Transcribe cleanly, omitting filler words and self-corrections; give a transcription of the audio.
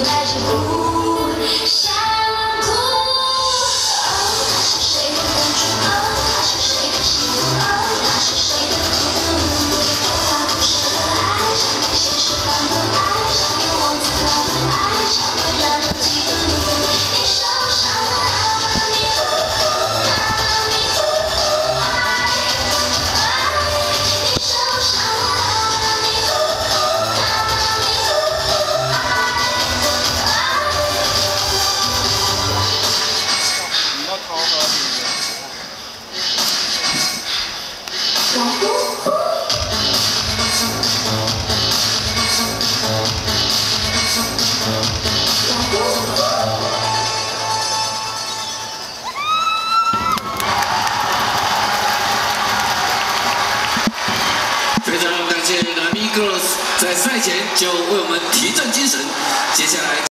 带着哭，想哭。他是谁的感觉？他是谁的幸福？他是谁的苦？他不舍的爱，像个现实般的爱，像个王子般的爱，像会让人记得你。你受伤了，你哭，你哭，你受伤了，你哭，你非常感谢 Nami Girls 在赛前就为我们提振精神，接下来。